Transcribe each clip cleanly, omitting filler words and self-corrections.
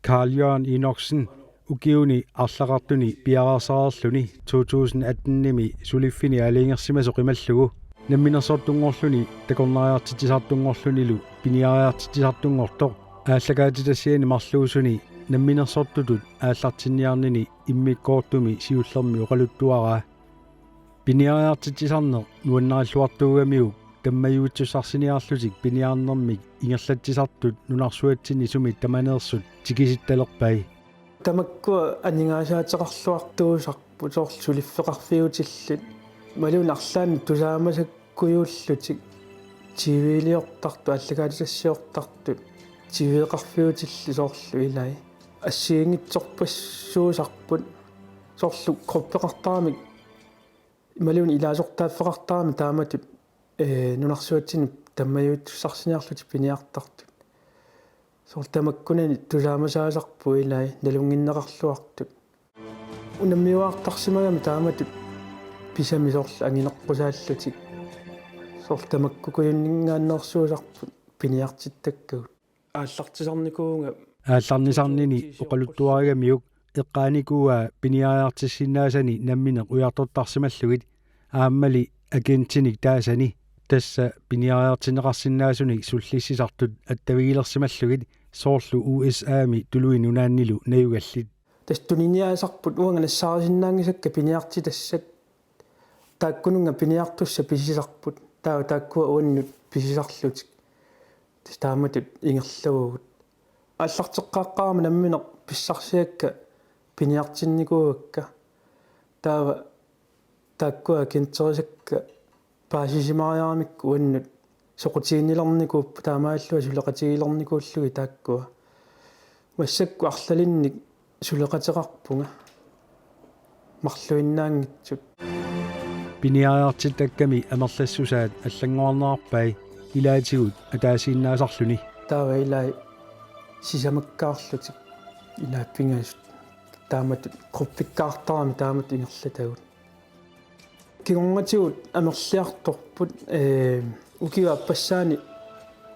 Carl-Jørgen Inoksen ukiuni арлақартуни пиараарсарарлүни 2018-ними сулиффини алингерсимасоқималлугу намминерсортунгорлүни такорнариартитисартунгорлүнилу пиниариартитисартунгортоқ ааллагаатитассиани марлуусуни намминерсортутут ааллартинниарнини иммиккоортуми сиуллерми оқалуттуараа пиниариартитисарнеқ нуаннариллуартуугамиук таммаюутсуссарсиниарлутик пиниаарнэрмик ингерлатсисартут нунарсуатсини сумит таманеерсут тикиситталерпай тамаккуа анингаасаатеқарлуартуусарпу соорлу сулиффеқарфиутиллит малун арлаани тусаамасаккуйууллутик тивилиортарту аллагаатисассиортартут тивеқарфиутилли соорлу илай ассиингитсорпассуусарпут соорлу кроппеқартарамик малун илаасортааффеқартарами тааматут нунарсуатсини таммаюутсарсиниарлути пиниартартут соор тамаккунани тусаамасаасарпу илай налунгиннеқарлуартут унаммиуаартарсимагами тааматут писами соорлу ангинеққусааллутик соор тамаккукуйуннингааннерсуусарпут пиниартиттаккагут ааллартисарникуунга аалларнисарнини оқалуттуаригамиук эққааникуа пиниариартиссиннаасани намминеқ уяртортарсималлугит ааммали агентиник таасани тасса пиниариартинеқарсиннаасуник суллиссисартут аттавигилерсималлугит соорлу USA-ми тулуин унааннилу наюгаллит тастуниниаасарпут уанганассаарисиннаангисакка пиниартитассат тааккунунга пиниартусса писисарпут тааккуа уаннут писисарлутик тааматут ингерлугут аллартеққааққарама намминеқ писсарсиакка пиниартинникууакка таава тааккуа кентерисакка паасисимариарамикку уаннут соқутииннилерникууп таамааллуа сулеқатигилерникууллуги тааккуа массакку арлалинник сулеқатеқарпунга марлуиннаангитсут пиниариартиттакками амерлассусаат аллангуарнаарпай илаатигут атаасииннаасарлүни таава илай сисамаккаарлутик илааппингаасут тааматут кроппиккаартарами таамат ингерлатагут кигонгатигут амерлиарторпут укига аппассаани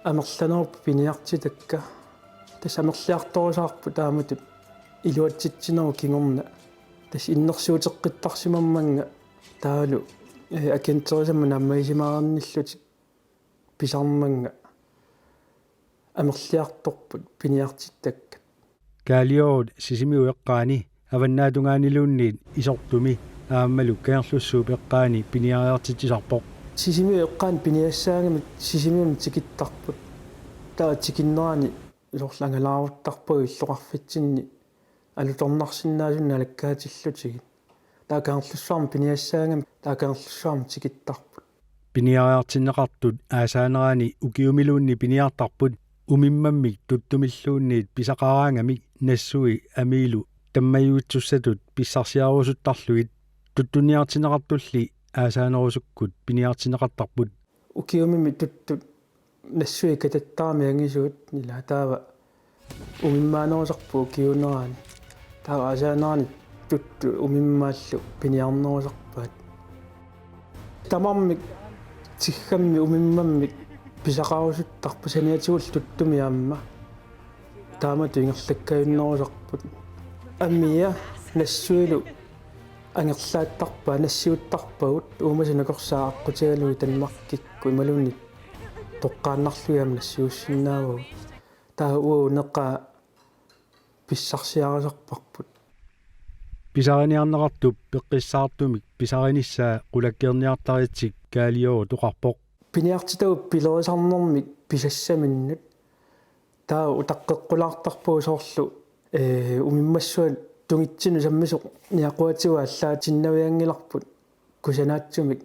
амерланерпу пиниартитакка тас амерлиарторусаарпу тааматут илуатситсинеру кигорна тас иннерсуутеққиттарсимамманга таалу акентерисамма наммаисимаарниллутик писарманга амерлиарторпут пиниартиттакка каалиорут сисимиу эққаани аваннаатунгаанилуунниит исортуми ааммалу каерлуссуу пеққаани пиниариартитсисарпоқ сисимиу эққаани пиниассаагами сисимиун тикиттарпут таа тикиннерани илорлангалааруттарпуги иллоқарфитсинни алуторнарсиннаасунна алаккаатиллутигит таа каерлуссуарми пиниассаагами таа каерлуссуарми тикиттарпут пиниариартиннеқартут аасаанераани укиумилуунни пиниартарпут умиммаммик туттумиллуунниит писақараангамик нассуи амиилу таммаюутсуссатут писсарсиарусуттарлугит туттуниартинеқартулли аасаанерусуккут пиниартинеқартарпут укиумими туттут нассуи кататтарами ангисуут нила таава умиммаанерусарпу укиунераани таава аасаанерани тутту умиммааллу пиниарнерусарпаат тамармик тиггамми умиммаммик писақарусуттарпу саниатигул туттуми аама таамату ингерлаккаюннерусарпут аммия нассуилу ангерлааттарпаа нассиуттарпагут уумасинакорсаа аққутигалуи танмаркикку ималунни тоққааннарлуяам нассиуссиннааву таа уу неққа писсарсиарасарпарпут писариниарнеқартуп пеққиссаартумик писариниссаа қулаккерниартаритсик каалиору тоқарпоқ пиниартитагу пилорисарнэрмик писассаминнут таа утаққеққулаартарпуу соорлу умиммассуан тунгитсину саммисоқ ниақуатигуа аллаатиннавиангиларпут кусанаатсумик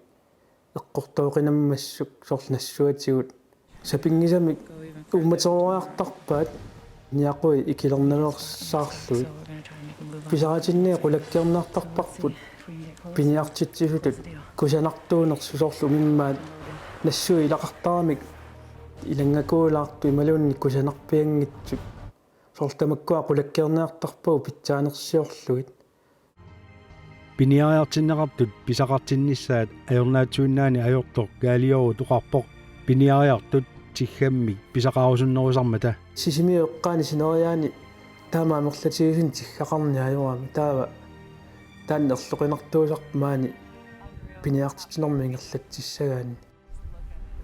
эққортооқинаммассук соорлу нассуатигут сапингисамик умматерориартарпаат ниақуи икилерналерсаарлуи писаратиннеэ қулаккернаартарпарпут пиниартитсисутут кусанартуунерсу соорлу умиммаат нассуи илақартарамик илангакуулаарту ималуунни кусанарпиангитсут соорлтамаккуа қулаккернаартарпуу питсаанерсиорлугит пиниариартиннеқартут писақартинниссаат аёрнаатсуиннаани аёртор каалиору тоқарпоқ пиниариартут тиггамми писақарусуннерусармата сисимиу эққаани синериаани таамаамерлатигисин тиггақарниаюами таава тааннерлоқинартуусарпаани пиниартитинэрми ингерлатсисагаани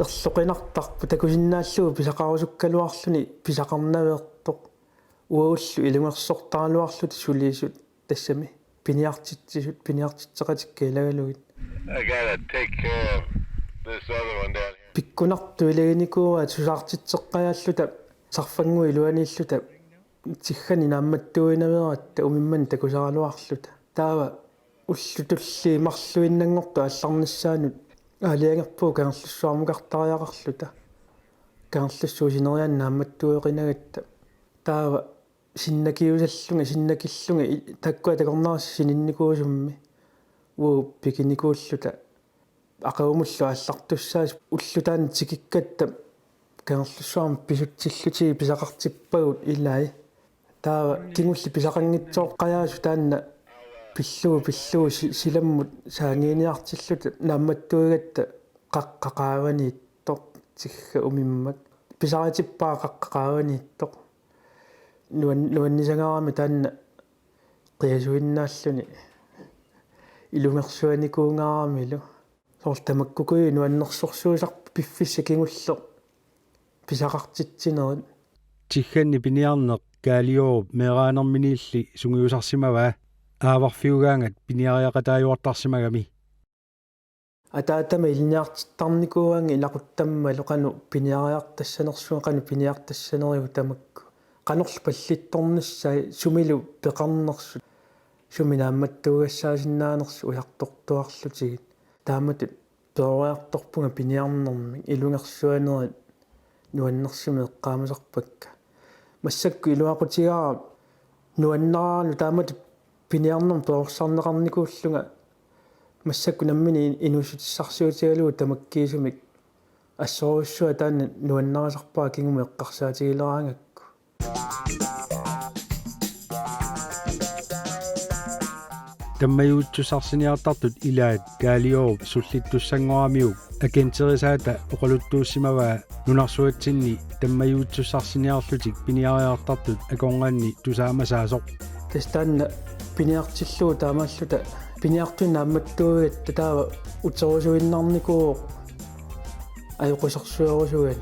ерлоқинартарпу такусиннааллугу писақарусуккалуарлүни писақарнавеэртоқ уауллу илунгерсортаралуарлути сулиисут тассами пиниартитсисут пиниартитсеқатикка илагалугит I gotta take care of this other one down here. пиккунарту илагиникууа сусаартитсеққаяллута сарфангу илуанииллута тиггани наамматтуинавератта умимман такусаралуарлута таава уллутулли марлуиннангорту алларниссаанут аалиангерпуу канерлуссуармукартариақарлута канерлуссуу синериаан наамматтуеқинагатта таава синнакиусаллунга синнакиллунга таккуа такорнаарс сининникуусумми уу пикиникууллута ақаумуллу аллартуссаас уллутаан тикиккатта канерлуссуарм писутсиллути писақартиппагут илаи таава кингулли писақангитсооққаяасу таанна пиллуу силаммут саангиниартиллута наамматтуигатта қаққақааванииттоқ тигга умиммак писаратиппаа қаққақааванииттоқ нуаннисангарами таанна қиасуиннааллуни илунгерсуаникуунгарамилу соорлтамаккукуи нуаннерсорсуусарпу пиффисса кингуллеқ писақартитсинерит тигганни пиниарнеқ каалиору мераанерминиилли сунгиусарсимаваа ааварфиугаангат пиниариақатааюартарсимагами атаатама илниартиттарникууанги илақуттаммалу қану пиниариартассанерсуа қану пиниартассанериу тамакку қанерлу паллитторниссаа сумилу пеқарнерсу суминаамматтуугассаасиннаанерсу уяртортуарлутигит тааматут перуаарторпунга пиниарнерми илунгерсуанерит нуаннерсими эққаамасарпакка массакку илуақутигара нуаннараану тааматут пиниарнерм тоорсарнеқарникууллунга массакку наммини инусутиссарсуутигалуу тамаккиисумик ассоруссуа таанна нуаннарасарпаа кингуми эққарсаатигилераангакку таммаюутсусарсиниартартут илаат каалиору суллиттуссангорамиук акентерисаата оқалуттууссимаваа нунарсуатсинни таммаюутсуссарсиниарлутик пиниариартартут акорнгаанни тусаамасаасоқ тастанна пиниартиллуу таамааллута пиниартуна амматтуугатта таава утерусуиннарникуу аюқусерсуерусугани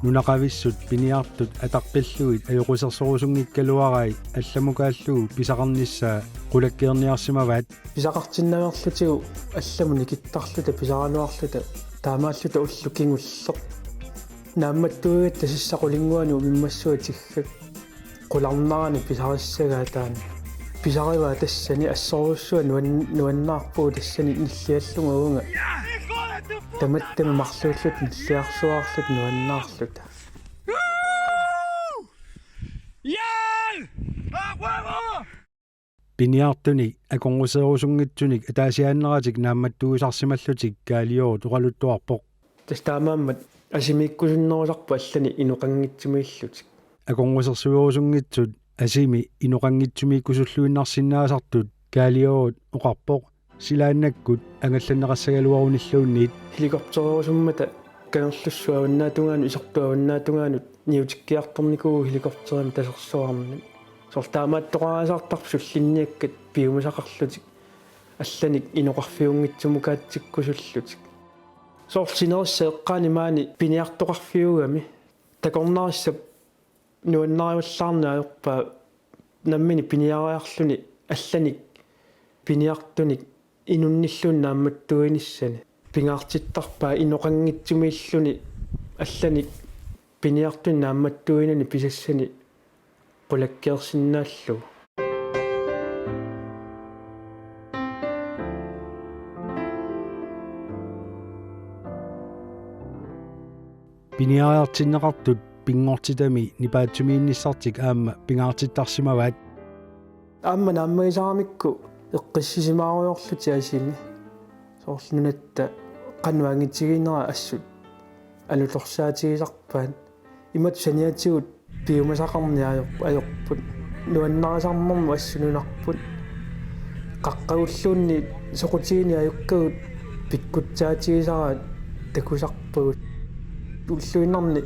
нунақависсут пиниартут атаққиллуит аюқусерсорусунгиккалуарай алламукааллуу писақарниссаа қулаккиерниарсимаваат писақартиннаверлутигу алламу никиттарлута писарануарлута таамааллута уллукингуллеқ наамматтуугатта сиссақулингуану миммассуа тиггак qulарнарани писариссагаа таана писариваа тассани ассоруссуа нуаннаарпуу тассани ниллиаллунга уунга таматтами марлууллут ниллиарсуаарлут нуаннаарлута пиниартуни аконгусерусунгитсуник атаасиааннератик наамматтуусарсималлутик каалиору тоқалуттуарпоқ тастаамааммат асимиккусиннерусарпу аллани инуқангитсимииллутик аконгусерсуерусунгитсут асими инуқангитсумиккусуллуиннарсинаасартут каалиорут оқарпоқ силааннаккут ангалланеқассагалуаруниллуунниит хеликоптерерусуммата канерлуссуаваннаатунгаану исертуаваннаатунгаану ниутиккиарторникуу хеликоптерами тасерсуарни сортаамааттоқараасаартарпу суллинниаккат пиумасақарлутик алланик инуқарфиунгитсумукаатсиккусуллутик соорлинерисса эққаани маани пиниартоқарфиугами такорнаарисса нуаннариуллаарнааюрпаа наммини пиниариарлуни алланик пиниартуник инунниллуун наамматтуиниссани пингаартиттарпаа иноқангитсумииллуни алланик пиниартун наамматтуинани писассани qulakkiерсиннааллу пиниариартиннеқартут пингортитами нипаатсумиинниссартик аама пингаартиттарсимаваат аама нааммагисарамикку эққиссисимааруйорлути асими соорлунатта qannuangitsigинера ассут алулорсаатигисарпаат имат саниатигут пиумасақарниаёрпут нуаннарасарнэрму ассунунарпут қаққагуллуунни соқутигини аюккагут пиккутсаатигисараат такусарпагут уллуиннарни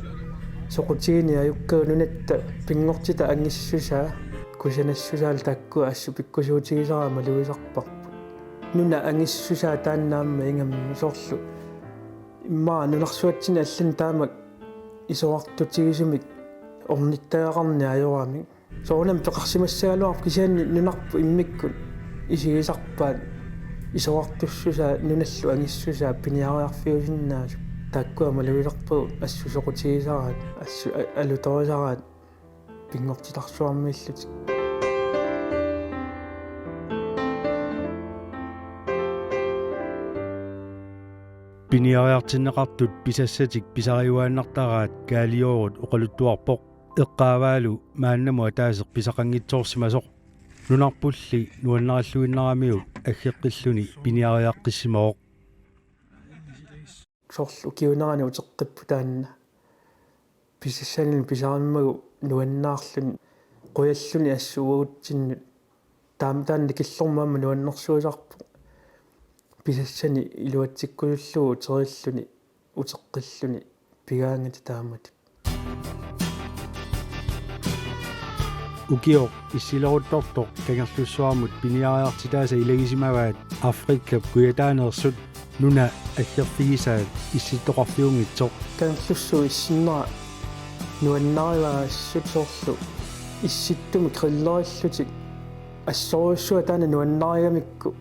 соқутигини аюккагу нунатта пингортита ангиссусаа pikkusenassусаал такку ассу pikkusuutigisara maluisarparput nuna angissusaa taannaamma ingamma soorlu immaa nunarsuatsini allan taamak isuartutigisumik ornittaaqarni ajorami soornam peqarsimassaaluarp kisianni nunarpu immikkut isigisarpaat isuartussusaa nunallu angissusaa piniariarfiusinnaasu takkua maluisarpu assu soqutigisaraat assu alutorisaraat pingortitarsuarmiillut piniariartinneqartut pisassatik pisariuaannartaraat kaaliorut oqaluttuarpoq eqqaavaalu maannamu ataaseq pisaqanngitsoorsimasoq nunarpulli nuannaralluinnaramiut aggeqqilluni piniariaqqissimooq soorlu kiunarani uteqqippu taanna pisassanil pisarimmagu nuannaarlun quyalluni assu uuttinnut taamtaanni killormaamma nuannersuusarpu pisassani iluatsikkusullugu terilluni uteqqilluni pigaangata taamati ukioq issiloruttortoq kangerlussuarmut piniariartitaasa ilagisimavaat Afrikkap kuyataaneersut nuna aggerfigisaat issittoqarfiungitsoq kangerlussu issinera nuannarivaassut soorlu issittumi qrillerallutik assoriussua taana nuannarigamikku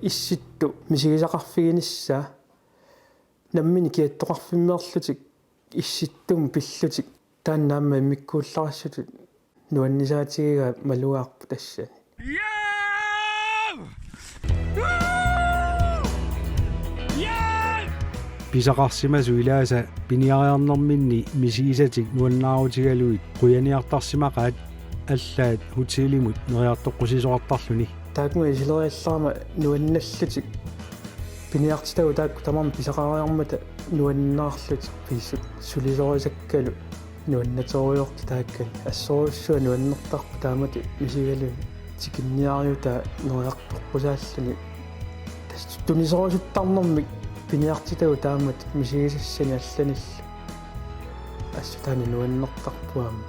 issittu misigisaqarfiginissaa nammini kiattoqarfimmeerlutik issittum pillutik taannaamma immikkuullarassutut nuannisaatigiga maluaarpu tassani pisaqarsimasu ilaasa piniariarnerminni misigisatik nuannaarutigaluit quyaniartarsimaqaat аллаат хутилимут нериартоққусисоқартарлуни таакуи силериаллаарма нуанналлутик пиниартитагу таакку тамарми писақариармата нуаннаарлутик писсут сулисорисаккалу нуаннаториорти тааккани ассоруссуа нуаннертарпу таамати мисигалуни тикинниариута нериартоққусааллуни тас тунисорисуттарнэрмик пиниартитагу таамат мисигисассани алланилла ассутаани нуаннертарпуама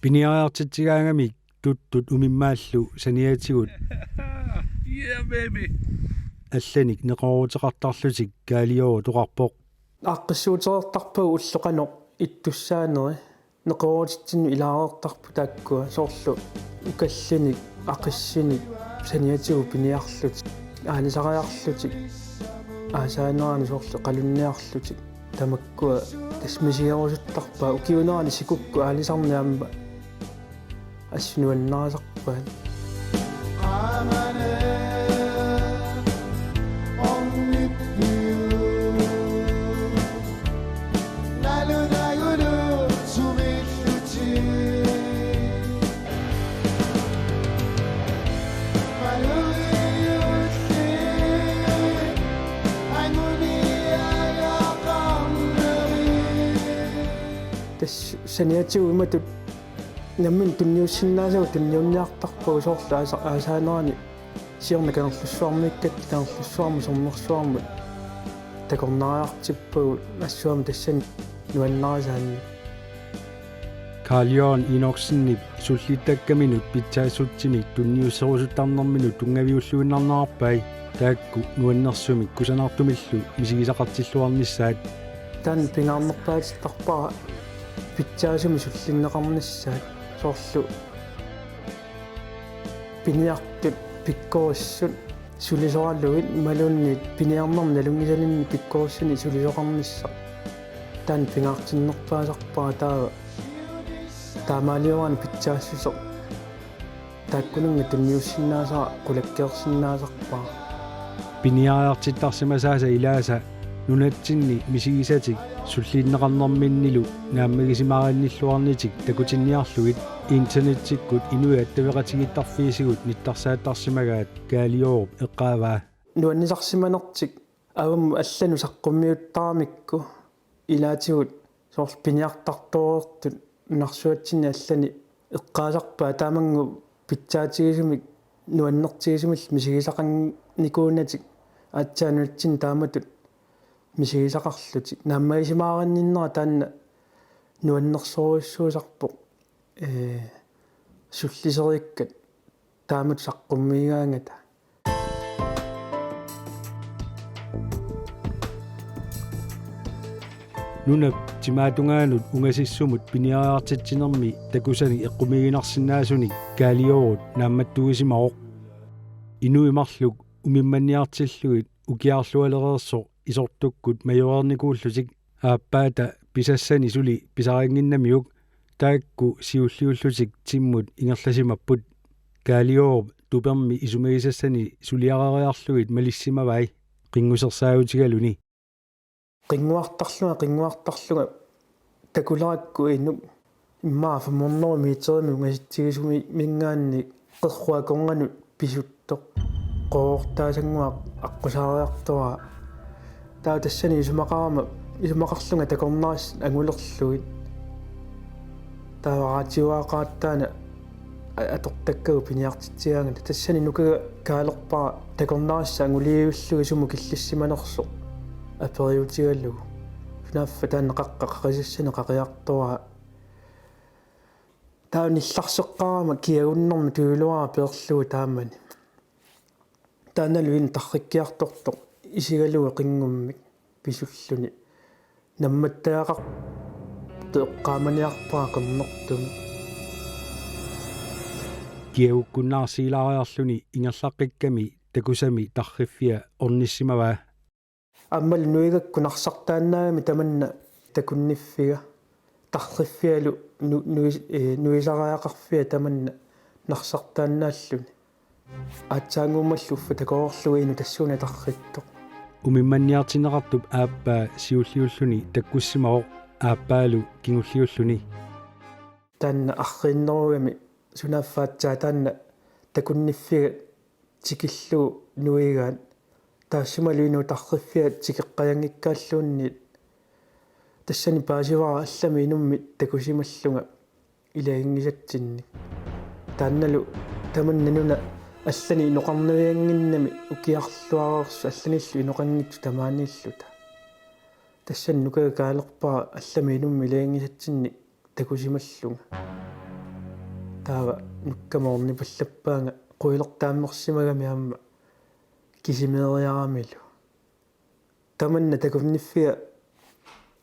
piniariartitigaangamik tuttut umimmaаллу саниатигут Yeah, baby. алланик неқорутеқартарлутик каалиору тоқарпоқ ааққиссуутерертарпагу уллоқаноқ иттуссаанери неқорутитсинну илаареертарпу тааккуа соорлу укаллиник ақиссиник саниатигу пиниарлутик аанисариарлутик аасаанерани соорлу қалунниарлутик тамаккуа тасмисиерусуттарпаа укиунерани сикукку аалисарниаамма ассунуаннарисарпаат тас саниатигу иматут наммин тунниуссиннаасагу тунниунниартарпагу соорлу аасаанерани сиорна канерлуссуармиккат канерлуссуарму сорнерсуармут такорнариартиппагу ассуами тассани нуаннарисаани каалиорн иноксиннип суллиттаккаминут питсаассутсимик тунниуссерусуттарнэрминут тунгавиуллуиннарнаарпай таакку нуаннэрсумик кусанартумиллу мисигисақартиллуарниссаат таан пингаарнерпаатиттарпара питсаасуми суллиннеқарниссаат соорлу пиниартут пиккориссут сулисораллугит малуунни пиниарнерми налунгисалинни пиккориссуни сулисоқарнисса таан пингаартиннерпаасарпара таава таамаалиорани питсаассусо тааккунунга тунниуссиннаасара кулаккеерсиннаасарпара пиниариартиттарсимасааса илааса нунатсинни мисигисатик суллииннеқарнэрминнилу нааммагисимаарианниллуарнитик такутинниарлугит интернеттиккут инуят тавеқатигиттарфиисигут ниттарсааттарсимагаат каалиорп эққааваа нуаннисарсиманертик авам аллану саққуммиуттарамикку илаатигут соорл пиниартартууртут нарсуатсини аллани эққаасарпаа таамангу питсаатигисумик нуаннертигисумил мисигисақанникуунатик аатсаануатсин тааматут мисигисақарлутик нааммагисимаарианниннера таанна нуаннерсоруссуусарпоқ суллисериккат таамат саққуммигаангата нунап тимаатунгаанут унгасиссумут пиниариартитсинерми такусани эққумигинарсинаасуник каалиорут наамматтугисимаоқ инуимарлук умимманниартиллугит укиарлуалерерсо исортуккут майорерникууллутик ааппаата писассани сули писарингиннамиук таакку сиуллиуллутик тиммут ингерласимаппут каалиору туперми исумагисассани сулиарариарлугит малиссимавай қингусерсаагутигалуни qinguartarlunga takularaakku innuk immaa famornerumi miiterimi ungasittigisumi mingaanni qerruakornganut pisuttoq qoortaasanguaq aqqusariartua taa tassani isumaqarlunga takornaris angulerluit taavaraatiuaqaattaana atortakkagu piniartitsiaangata tassani nukaga kaalerpara takornarissa anguliiullugu sumu killissimanerso апериутигаллугу фнаффа тааннеқаққаққисассани қақиартораа таанилларсеққарама киагуннэрми туилуара пеерлугу таамани тааналуин тарриккиарторто исигалугу қингуммик писуллуни намматтаақар теққааманиарпаа қернертуми киагуккуннаарсилаариарлуни ингерлаққикками такусами тарриффиа орниссимаваа аммал нуигакку нарсартааннаагами таманна такунниффига тарриффиалу нуисараақарфиа таманна нарсартааннааллуни аатсаангуммаллуффа такоорлугину тассууна тарритто умимманниартинеқартуп ааппаа сиуллиуллуни таккуссимаоқ ааппаалу кингуллиуллуни таанна арриннеругами сунаффаатсаа таанна такунниффига тикиллу нуигаан таассималуину тарриффиа тикеққаянгиккааллуунни тассани паасивара аллами инумми такусималлунга илагингисатсинни таанналу таманнануна аллани ноқарнавиангиннами укиарлуарерсу алланиллу иноқангитсу тамаанииллута тассани нукага каалерпара аллами инумми илагингисатсинни такусималлунга таава нуккамоорни паллаппаанга қуилертааммерсимагами аама кисимериарамилу таманна такунниффиа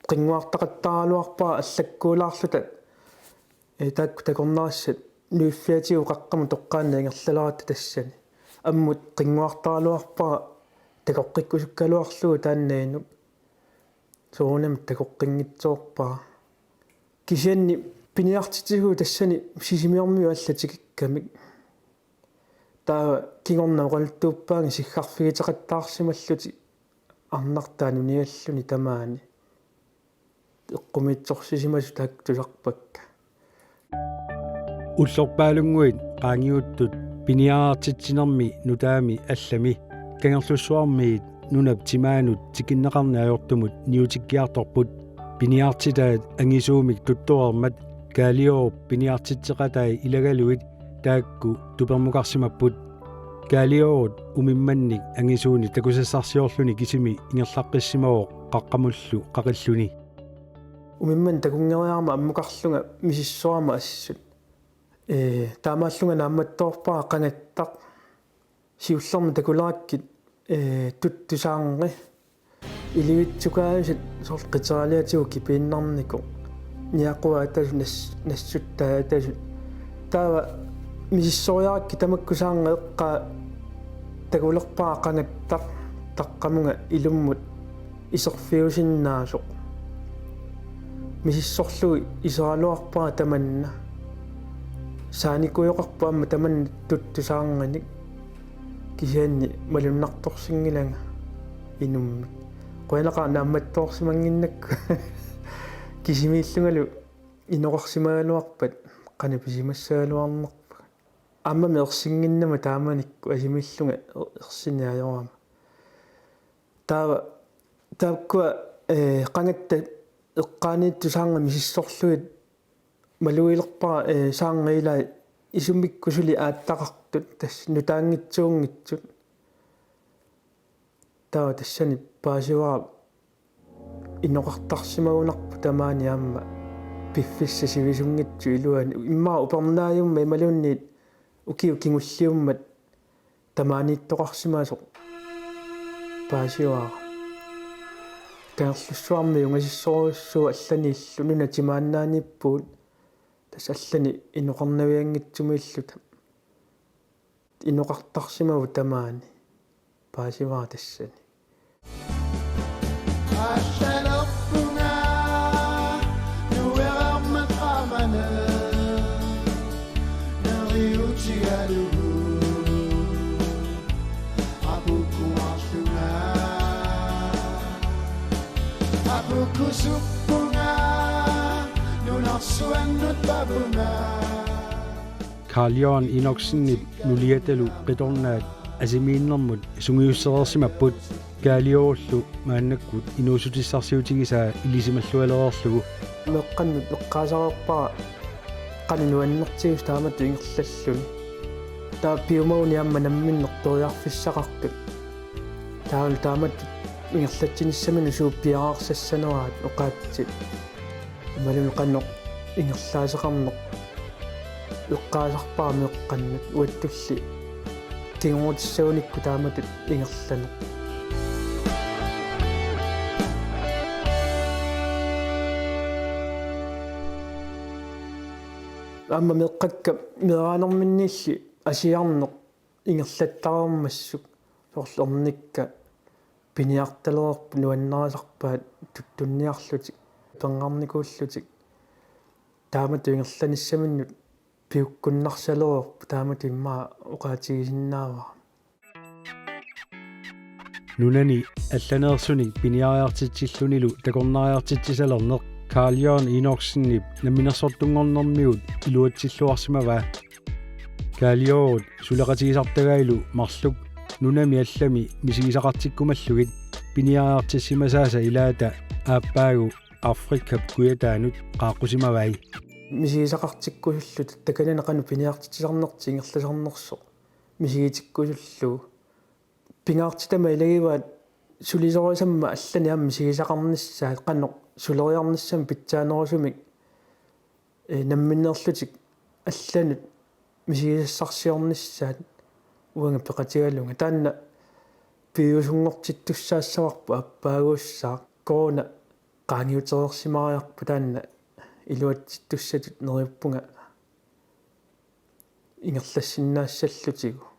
qinguartaqattaraluarpaa allakkuulaarluta taakku takornarassat nuiffiatigu qaqqamu toqqaanna ingerlalaratta tassani ammut qinguartaraluarpaa takoqqikkusukkaluarlugu taannainu soonam takoqqinngitsoorpaa kisianni piniartitigu tassani sisimiormiu allatikikkamik taa kingornaqaltuuppaangi siggarfigitaqattaarsimalluti арнартаани униаллуни тамаани эққумитсорсисимасу таактусарпакка уллорпаалунгуит qaangiuttut piniaartitsinерми nutaami allami kangерлуссуармиит нунап тимаанут тикиннеқарни ajortumut niutikkiartorput piniartitaat angisuumik tuttuarmat kaaliorp piniartitseqatai ilaгаluit таакку тупермукарсимаппут каалиорут умимманник ангисууни такусассарсиорлуни кисими ингерлаққиссимавоо қаққамуллу қақиллуни умимман такунгериарма аммукарлунга мисиссуарма ассут таамааллунга наамматторпаа қангаттақ сиуллерми такулааккит туттусаарнери иливитсукаасит сорл қитералиатигу кипииннарнику ниақуа атасу нассуттаа атасу таава мисиссориаракки тамаккусаарнга эққаа такулерпаа қангаттақ таққамунга илуммут исерфиусиннаасоқ мисиссорлуги исералуарпаа таманна сааникуйоқарпаама таманна туттусаарнганик кисианни малуннарторсингилага инумми қуянақаа наамматтоорсимангиннакку кисимииллунгалу иноқарсимагалуарпат қана писимассагалуарнерпа аммами ерсингиннама тааманикку асимиллунга ерсиниаёрама таава тааккуа қангатта эққаанииттусаарнга мисиссорлугит малуилерпара саарнгаилаа исуммиккусули ааттақартут тасс нутаангитсуунгитсут таава тассани паасивара иноқартарсимагунарпу тамаани аама piffissa sivisungitsu iluan imma upernaajumma imalunniit ukingulliummat tamaaniittoqarsimaasoq paasiuaa kaerlussuarmi ungasissorussuu allani illununa timaannaanippuut tas allani inoqarnaviangitsumiilluta inoqartarsimavu tamaani paasiuaa tassani Karl-Johan Inoksenip nuliatalu qitornaat asimiinnermut sungiussereersimapput kaaliorullu maannakkut inuusutissarsiutigisaa ilisimallualereerlugu meqqannut eqqaasaqerpara qanuannertigus taamattu ingerlalluni taapiumauni amma namminnertoriarfissaqartut taamattu ingerlatsinissamilu suuppiaqarsassanuaat oqaatsit malun qannoq ingerlaaseqarneq eqqaasarpara meqqannut uattulli tinguutissaunikku taamatut ingerlaneq amma meqqakka miraanerminniilli asiarneq ingerlattaarermassuk soorlornikka piniartaleerpu nuannarasarpaat tuttunniarlutik pengarnikuullutik taamatu ingerlanissamannut piukkunnarsaluorpu taamatu immaa oqaatigisinnaava nunani allaneersuni piniariartitsillunilu takornariartitsisalerneq Karl-Johan Inoksenip naminersortungornermiut iluatsilluarsimavaa kaaliorut suleqatigisartagailu marluk nunami allami misigisaqartikkumallugit piniariartissimasaasa ilaata aappaagu Afrika kuyataanut qaaqqusimavai misigisaqartikkusullut takananaqanu piniartitsisarnerti ingerlasarnersoq misigitikkusullu pingaartitama ilagivaat sulisorisamma allani aam misigisaqarnissaat qannoq suleriarnissam pitsaanerusumik namminneerlutik allanut misigisassarsiornissaat uanga peqatigalunga taanna piusungortittussaassavarpu appaaguussaa korona qaangiutereersimariarpu taanna iluatittussatut nerippunga ingerlassinaassallutigu